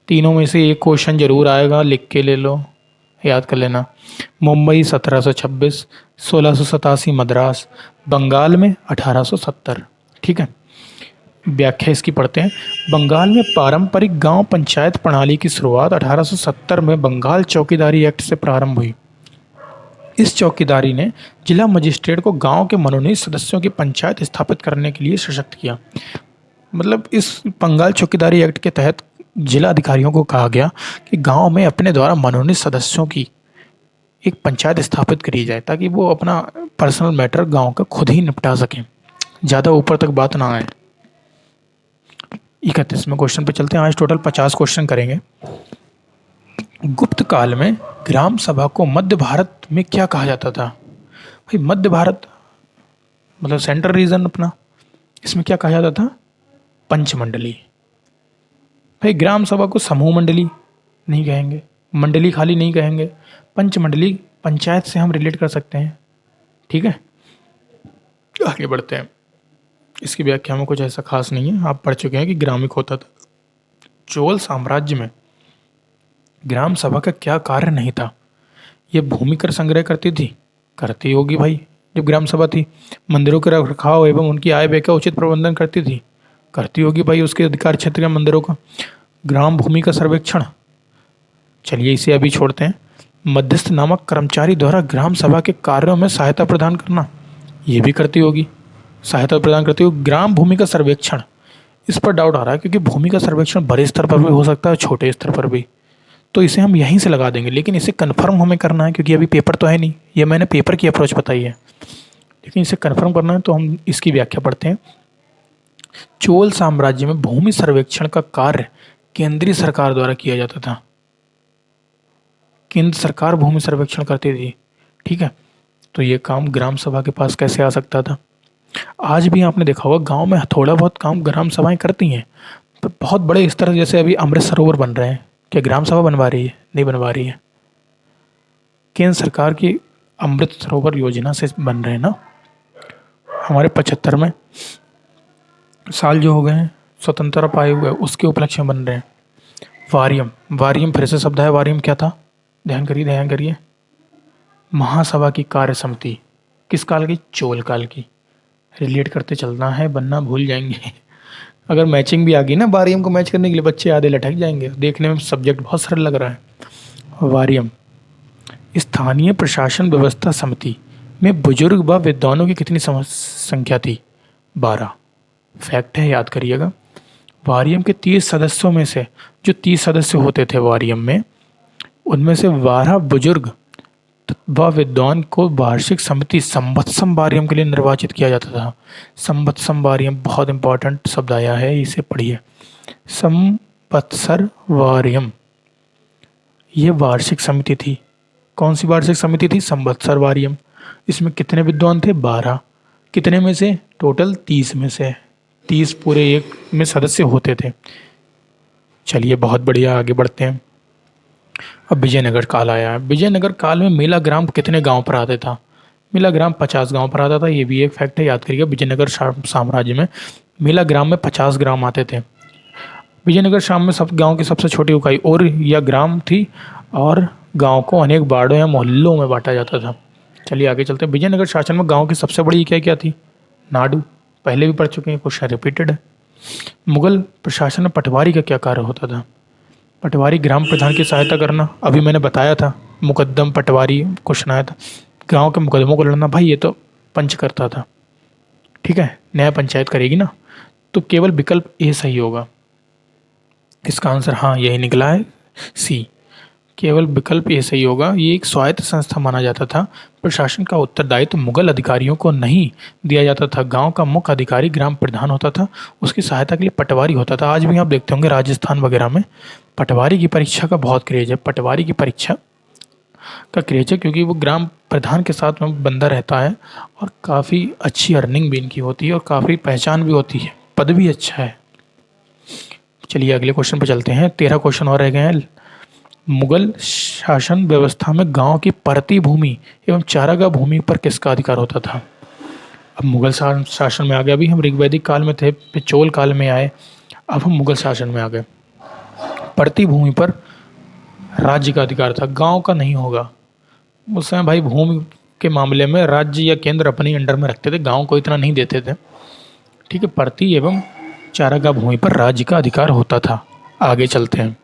तीनों में से एक क्वेश्चन जरूर आएगा, लिख के ले लो, याद कर लेना। मुंबई 1726, 1687 मद्रास, बंगाल में 1870। ठीक है, व्याख्या इसकी पढ़ते हैं। बंगाल में पारंपरिक गांव पंचायत प्रणाली की शुरुआत 1870 में बंगाल चौकीदारी एक्ट से प्रारंभ हुई। इस चौकीदारी ने जिला मजिस्ट्रेट को गांव के मनोनीत सदस्यों की पंचायत स्थापित करने के लिए सशक्त किया। मतलब इस बंगाल चौकीदारी एक्ट के तहत जिला अधिकारियों को कहा गया कि गांव में अपने द्वारा मनोनीत सदस्यों की एक पंचायत स्थापित करी जाए ताकि वो अपना पर्सनल मैटर गांव का खुद ही निपटा सकें, ज़्यादा ऊपर तक बात ना आए। 31वें क्वेश्चन पे चलते हैं। आज टोटल 50 क्वेश्चन करेंगे। गुप्त काल में ग्राम सभा को मध्य भारत में क्या कहा जाता था? भाई मध्य भारत मतलब सेंट्रल रीजन अपना, इसमें क्या कहा जाता था? पंचमंडली। भाई ग्राम सभा को समूह मंडली नहीं कहेंगे, मंडली खाली नहीं कहेंगे, पंचमंडली पंचायत से हम रिलेट कर सकते हैं। ठीक है, आगे बढ़ते हैं। इसकी व्याख्या में कुछ ऐसा खास नहीं है, आप पढ़ चुके हैं कि ग्रामिक होता था। चोल साम्राज्य में ग्राम सभा का क्या कार्य नहीं था? ये भूमि कर संग्रह करती थी, करती होगी भाई जब ग्राम सभा थी। मंदिरों के रखरखाव एवं उनकी आय व्यय का उचित प्रबंधन करती थी, करती होगी भाई उसके अधिकार क्षेत्र या मंदिरों का। ग्राम भूमि का सर्वेक्षण, चलिए इसे अभी छोड़ते हैं। मध्यस्थ नामक कर्मचारी द्वारा ग्राम सभा के कार्यों में सहायता प्रदान करना, ये भी करती होगी, सहायता प्रदान करती होगी। ग्राम भूमि का सर्वेक्षण, इस पर डाउट आ रहा है क्योंकि भूमि का सर्वेक्षण बड़े स्तर पर भी हो सकता है, छोटे स्तर पर भी, तो इसे हम यहीं से लगा देंगे। लेकिन इसे कन्फर्म हमें करना है क्योंकि अभी पेपर तो है नहीं, ये मैंने पेपर की अप्रोच बताई है, लेकिन इसे कन्फर्म करना है तो हम इसकी व्याख्या पढ़ते हैं। चोल साम्राज्य में भूमि सर्वेक्षण का कार्य केंद्रीय सरकार द्वारा किया जाता था। केंद्र सरकार भूमि सर्वेक्षण करती थी। ठीक है, तो ये काम ग्राम सभा के पास कैसे आ सकता था? आज भी आपने देखा होगा गांव में थोड़ा बहुत काम ग्राम सभाएं करती हैं, पर बहुत बड़े स्तर जैसे अभी अमृत सरोवर बन रहे हैं, क्या ग्राम सभा बनवा रही है? नहीं बनवा रही है। केंद्र सरकार की अमृत सरोवर योजना से बन रहे हैं ना। हमारे 75 में साल जो हो गए हैं स्वतंत्रता पाए हुए, उसके उपलक्ष्य में बन रहे हैं। वारियम, वारियम फिर से शब्द है। वारियम क्या था? ध्यान करिए, ध्यान करिए। महासभा की कार्य समिति। किस काल की? चोल काल की। रिलेट करते चलना है, वरना भूल जाएंगे। अगर मैचिंग भी आ गई ना, वारियम को मैच करने के लिए बच्चे आधे लटक जाएंगे। देखने में सब्जेक्ट बहुत सरल लग रहा है। वारियम स्थानीय प्रशासन व्यवस्था समिति में बुजुर्ग व विद्वानों की कितनी संख्या थी? 12। फैक्ट है, याद करिएगा। वारियम के 30 सदस्यों में से, जो 30 सदस्य होते थे वारियम में, उनमें से 12 बुजुर्ग व विद्वान को वार्षिक समिति संवत्सम वारियम के लिए निर्वाचित किया जाता था। संवत्सम वारियम बहुत इंपॉर्टेंट शब्द आया है, इसे पढ़िए। संवत्सर वारियम ये वार्षिक समिति थी। कौन सी वार्षिक समिति थी? संवत्सर वारियम। इसमें कितने विद्वान थे? 12। कितने में से? टोटल 30 में से। 30 पूरे एक में सदस्य होते थे। चलिए बहुत बढ़िया, आगे बढ़ते हैं। अब विजयनगर काल आया है। विजयनगर काल में मेला ग्राम कितने गांव पर आता था? मेला ग्राम 50 गांव पर आता था। ये भी एक फैक्ट है, याद करिएगा। विजयनगर साम्राज्य में मेला ग्राम में 50 ग्राम आते थे। विजयनगर शाम में सब गांव की सबसे छोटी इकाई और या ग्राम थी, और गांव को अनेक वार्डों या मोहल्लों में बांटा जाता था। चलिए आगे चलते हैं। विजयनगर शासन में गांव की सबसे बड़ी इकाई क्या थी? नाडू। पहले भी पढ़ चुके हैं, क्वेश्चन रिपीटेड है। मुगल प्रशासन में पटवारी का क्या कार्य होता था? पटवारी ग्राम प्रधान की सहायता करना। अभी मैंने बताया था, मुकद्दम पटवारी क्वेश्चन आया था। गांव के मुकदमों को लड़ना, भाई ये तो पंच करता था। ठीक है, न्याय पंचायत करेगी ना। तो केवल विकल्प ए सही होगा। इसका आंसर हाँ यही निकला है, सी। केवल विकल्प ये सही होगा। ये एक स्वायत्त संस्था माना जाता था। प्रशासन का उत्तरदायित्व मुगल अधिकारियों को नहीं दिया जाता था। गांव का मुख्य अधिकारी ग्राम प्रधान होता था, उसकी सहायता के लिए पटवारी होता था। आज भी आप देखते होंगे राजस्थान वगैरह में पटवारी की परीक्षा का बहुत क्रेज है। पटवारी की परीक्षा का क्रेज है क्योंकि वो ग्राम प्रधान के साथ में बंदा रहता है, और काफ़ी अच्छी अर्निंग भी इनकी होती है, और काफ़ी पहचान भी होती है, पद भी अच्छा है। चलिए अगले क्वेश्चन पर चलते हैं। 13 क्वेश्चन और रह गए हैं। मुगल शासन व्यवस्था में गांव की परती भूमि एवं चारागाह भूमि पर किसका अधिकार होता था? अब मुगल शासन में आ गए। अभी हम ऋग्वैदिक काल में थे, फिर चोल काल में आए, अब हम मुगल शासन में आ गए। परती भूमि पर राज्य का अधिकार था, गांव का नहीं होगा। उस समय भाई भूमि के मामले में राज्य या केंद्र अपने अंडर में रखते थे, गांव को इतना नहीं देते थे। ठीक है, परती एवं चारागाह भूमि पर राज्य का अधिकार होता था। आगे चलते हैं।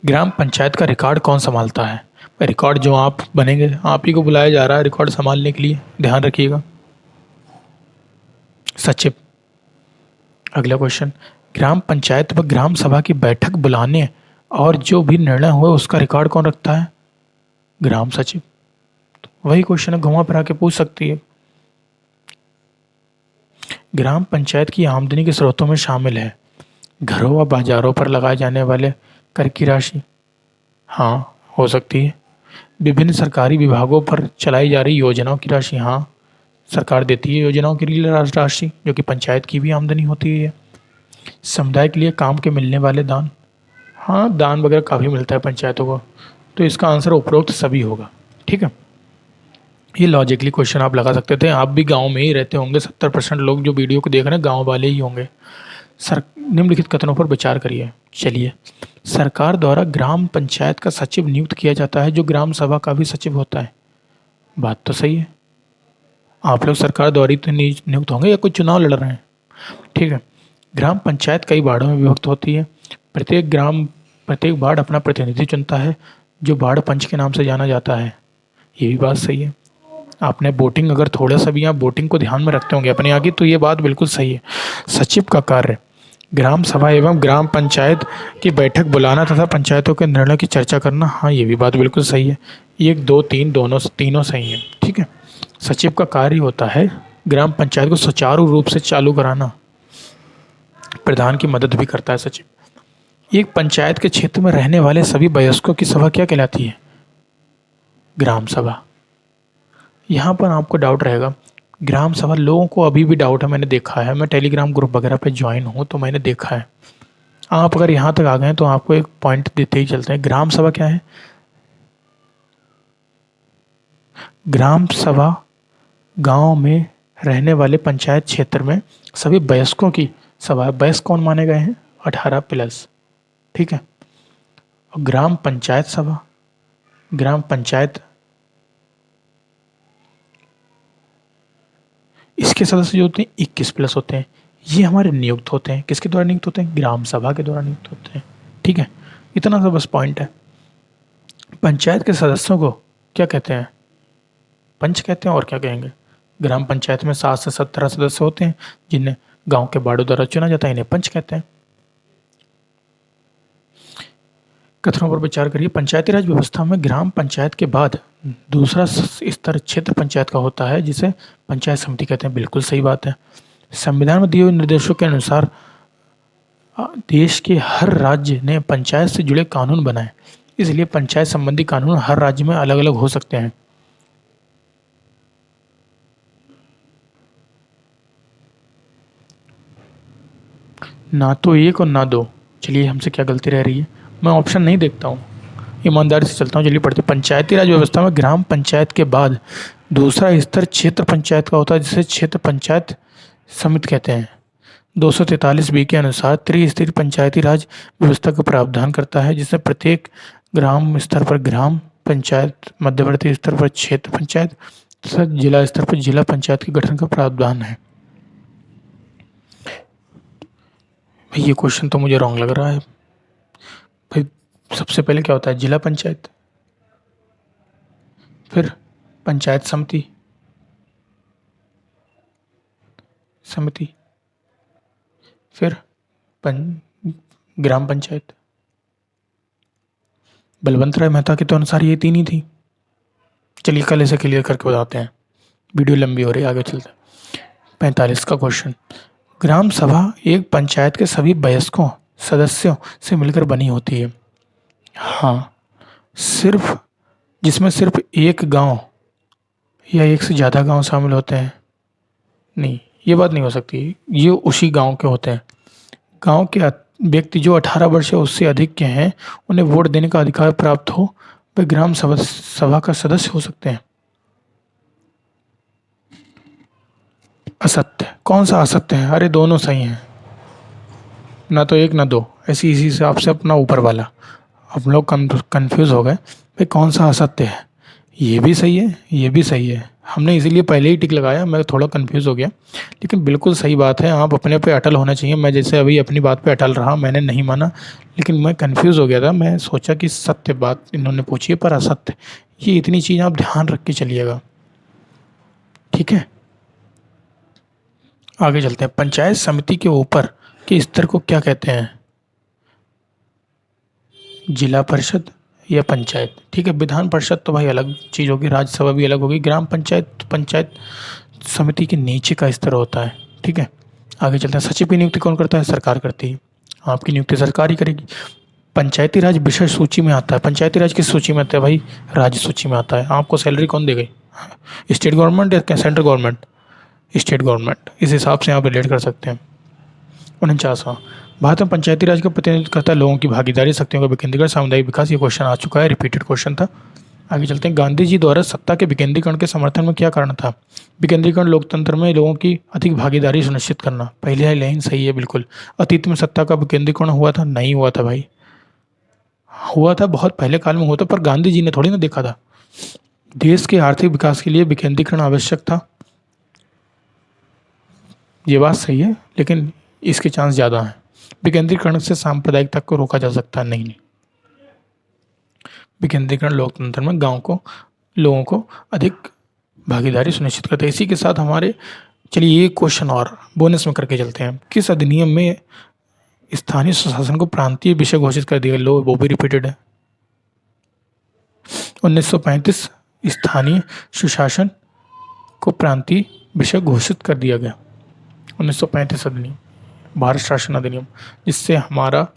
ग्राम पंचायत का रिकॉर्ड कौन संभालता है? रिकॉर्ड जो आप बनेंगे, आप ही को बुलाया जा रहा है रिकॉर्ड संभालने के लिए, ध्यान रखिएगा। सचिव। अगला क्वेश्चन, ग्राम पंचायत व ग्राम सभा की बैठक बुलाने और जो भी निर्णय हुए उसका रिकॉर्ड कौन रखता है? ग्राम सचिव। वही क्वेश्चन है, घुमा फिरा के पूछ सकती है। ग्राम पंचायत की आमदनी के स्रोतों में शामिल है घरों व बाजारों पर लगाए जाने वाले कर की राशि। हाँ हो सकती है। विभिन्न सरकारी विभागों पर चलाई जा रही योजनाओं की राशि। हाँ सरकार देती है योजनाओं के लिए राशि, जो कि पंचायत की भी आमदनी होती है। समुदाय के लिए काम के मिलने वाले दान। हाँ दान वगैरह काफ़ी मिलता है पंचायतों को, तो इसका आंसर उपरोक्त सभी होगा। ठीक है, ये लॉजिकली क्वेश्चन आप लगा सकते थे। आप भी गांव में ही रहते होंगे, 70% लोग जो वीडियो को देख रहे हैं गांव वाले ही होंगे। निम्नलिखित कथनों पर विचार करिए। चलिए, सरकार द्वारा ग्राम पंचायत का सचिव नियुक्त किया जाता है, जो ग्राम सभा का भी सचिव होता है। बात तो सही है। आप लोग सरकार द्वारा तो नियुक्त होंगे या कोई चुनाव लड़ रहे हैं? ठीक है। ग्राम पंचायत कई वार्डों में विभक्त होती है। प्रत्येक वार्ड अपना प्रतिनिधि चुनता है, जो वार्ड पंच के नाम से जाना जाता है। ये भी बात सही है। आपने वोटिंग, अगर थोड़ा सा भी आप वोटिंग को ध्यान में रखते होंगे अपने आगे, तो ये बात बिल्कुल सही है। सचिव का कार्य ग्राम सभा एवं ग्राम पंचायत की बैठक बुलाना तथा पंचायतों के निर्णय की चर्चा करना। हाँ ये भी बात बिल्कुल सही है। 1 2 3 तीनों सही है। ठीक है, सचिव का कार्य होता है ग्राम पंचायत को सुचारू रूप से चालू कराना। प्रधान की मदद भी करता है सचिव। एक पंचायत के क्षेत्र में रहने वाले सभी वयस्कों की सभा क्या कहलाती है? ग्राम सभा। यहाँ पर आपको डाउट रहेगा, ग्राम सभा लोगों को अभी भी डाउट है, मैंने देखा है, मैं टेलीग्राम ग्रुप वगैरह पे ज्वाइन हूँ तो मैंने देखा है। आप अगर यहाँ तक आ गए हैं तो आपको एक पॉइंट देते ही चलते हैं। ग्राम सभा क्या है? ग्राम सभा गांव में रहने वाले पंचायत क्षेत्र में सभी वयस्कों की सभा। वयस्क कौन माने गए हैं? 18+। ठीक है। और ग्राम पंचायत सभा, ग्राम पंचायत, इसके सदस्य जो होते हैं 21+ होते हैं। ये हमारे नियुक्त होते हैं। किसके द्वारा नियुक्त होते हैं? ग्राम सभा के द्वारा नियुक्त होते हैं। ठीक है, इतना सा बस पॉइंट है। पंचायत के सदस्यों को क्या कहते हैं? पंच कहते हैं। और क्या कहेंगे? ग्राम पंचायत में 7 से 17 सदस्य होते हैं जिन्हें गांव के बाड़ों द्वारा चुना जाता है, इन्हें पंच कहते हैं। कथनों पर विचार करिए। पंचायती राज व्यवस्था में ग्राम पंचायत के बाद दूसरा स्तर क्षेत्र पंचायत का होता है, जिसे पंचायत समिति कहते हैं। बिल्कुल सही बात है। संविधान में दिए हुए निर्देशों के अनुसार देश के हर राज्य ने पंचायत से जुड़े कानून बनाए, इसलिए पंचायत संबंधी कानून हर राज्य में अलग अलग हो सकते हैं। ना तो एक और ना दो। चलिए, हमसे क्या गलती रह रही है? मैं ऑप्शन नहीं देखता हूँ, ईमानदारी से चलता हूँ। चलिए पढ़ते। पंचायती राज व्यवस्था में ग्राम पंचायत के बाद दूसरा स्तर क्षेत्र पंचायत का होता है, जिसे क्षेत्र पंचायत समिति कहते हैं। 243 के अनुसार त्रिस्तरीय पंचायती राज व्यवस्था का प्रावधान करता है, जिसमें प्रत्येक ग्राम स्तर पर ग्राम पंचायत, मध्यवर्ती स्तर पर क्षेत्र पंचायत तथा जिला स्तर पर जिला पंचायत के गठन का प्रावधान है। भाई ये क्वेश्चन तो मुझे रॉन्ग लग रहा है। भाई सबसे पहले क्या होता है? जिला पंचायत, फिर पंचायत समिति, फिर ग्राम पंचायत। बलवंत राय मेहता के तो अनुसार ये 3 ही थी। चलिए कल इसे क्लियर करके बताते हैं, वीडियो लंबी हो रही है, आगे चलते हैं। 45 का क्वेश्चन। ग्राम सभा एक पंचायत के सभी वयस्कों सदस्यों से मिलकर बनी होती है। हाँ, सिर्फ जिसमें सिर्फ एक गांव या एक से ज़्यादा गांव शामिल होते हैं? नहीं, ये बात नहीं हो सकती। ये उसी गांव के होते हैं। गांव के व्यक्ति जो 18 वर्ष या उससे अधिक के हैं, उन्हें वोट देने का अधिकार प्राप्त हो, वे ग्राम सभा का सदस्य हो सकते हैं। असत्य। कौन सा असत्य है? अरे दोनों सही हैं, ना तो एक ना दो। ऐसी इसी हिसाब से अपना ऊपर वाला। हम लोग कंफ्यूज हो गए भाई कौन सा असत्य है। ये भी सही है, ये भी सही है। हमने इसीलिए पहले ही टिक लगाया। मैं थोड़ा कंफ्यूज हो गया, लेकिन बिल्कुल सही बात है। आप अपने पे अटल होना चाहिए। मैं जैसे अभी अपनी बात पे अटल रहा, मैंने नहीं माना, लेकिन मैं कंफ्यूज हो गया था। मैं सोचा कि सत्य बात इन्होंने पूछी है, पर असत्य। ये इतनी चीज़ आप ध्यान रख के चलिएगा, ठीक है। आगे चलते हैं। पंचायत समिति के ऊपर के स्तर को क्या कहते हैं? जिला परिषद या पंचायत। ठीक है। विधान परिषद तो भाई अलग चीज़ होगी, राज्यसभा भी अलग होगी। ग्राम पंचायत पंचायत समिति के नीचे का स्तर होता है। ठीक है। आगे चलते हैं। सचिव की नियुक्ति कौन करता है? सरकार करती है। आपकी नियुक्ति सरकार ही करेगी। पंचायती राज विशेष सूची में आता है। पंचायती राज किस सूची में आता है भाई? राज्य सूची में आता है। आपको सैलरी कौन देगी? स्टेट गवर्नमेंट या सेंट्रल गवर्नमेंट? State government. इस हिसाब से आप रिलेट कर सकते हैं। 49वां। भारत में पंचायती राज का प्रतिनिधित्व करता है लोगों की भागीदारी, शक्तियों का विकेंद्रीकरण, सामुदायिक विकास। ये क्वेश्चन आ चुका है, रिपीटेड क्वेश्चन था। आगे चलते हैं। गांधी जी द्वारा सत्ता के विकेंद्रीकरण के समर्थन में क्या कारण था? विकेंद्रीकरण लोकतंत्र में लोगों की अधिक भागीदारी सुनिश्चित करना। पहली लाइन सही है बिल्कुल। अतीत में सत्ता का विकेंद्रीकरण हुआ था? नहीं हुआ था भाई। हुआ था, बहुत पहले काल में हुआ था, पर गांधी जी ने थोड़ी ना देखा था। देश के आर्थिक विकास के लिए विकेंद्रीकरण आवश्यक था। ये बात सही है, लेकिन इसके चांस ज़्यादा हैं। विकेंद्रीकरण से सांप्रदायिकता को रोका जा सकता है? नहीं। विकेंद्रीकरण लोकतंत्र में लोगों को अधिक भागीदारी सुनिश्चित करता है। इसी के साथ हमारे, चलिए एक क्वेश्चन और बोनस में करके चलते हैं। किस अधिनियम में स्थानीय स्वशासन को प्रांतीय विषय घोषित कर दिया? लो, वो भी रिपीटेड है। 1935 स्थानीय सुशासन को प्रांतीय विषय घोषित कर दिया गया। 1935 अधिनियम, भारत शासन अधिनियम, जिससे हमारा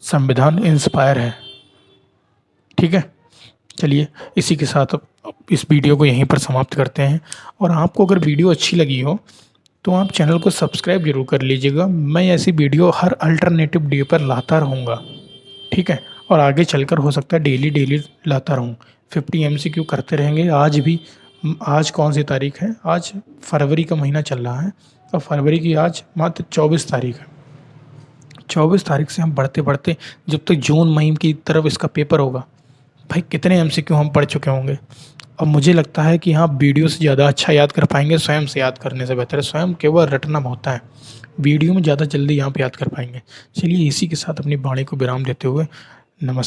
संविधान इंस्पायर है। ठीक है। चलिए इसी के साथ अब इस वीडियो को यहीं पर समाप्त करते हैं। और आपको अगर वीडियो अच्छी लगी हो तो आप चैनल को सब्सक्राइब जरूर कर लीजिएगा। मैं ऐसी वीडियो हर अल्टरनेटिव डे पर लाता रहूँगा। ठीक है। और आगे चलकर हो सकता है डेली लाता रहूँ। 50 MCQ करते रहेंगे। आज भी आज कौन सी तारीख है? आज फरवरी का महीना चल रहा है और फरवरी की आज मात्र 24 तारीख है। 24 तारीख से हम बढ़ते बढ़ते जब तक जून मई की तरफ इसका पेपर होगा, भाई कितने MCQ हम पढ़ चुके होंगे। और मुझे लगता है कि हाँ, वीडियो से ज़्यादा अच्छा याद कर पाएंगे, स्वयं से याद करने से बेहतर है। स्वयं केवल रटना होता है, वीडियो में ज़्यादा जल्दी यहाँ पे याद कर पाएंगे। चलिए इसी के साथ अपनी वाणी को विराम देते हुए नमस्कार।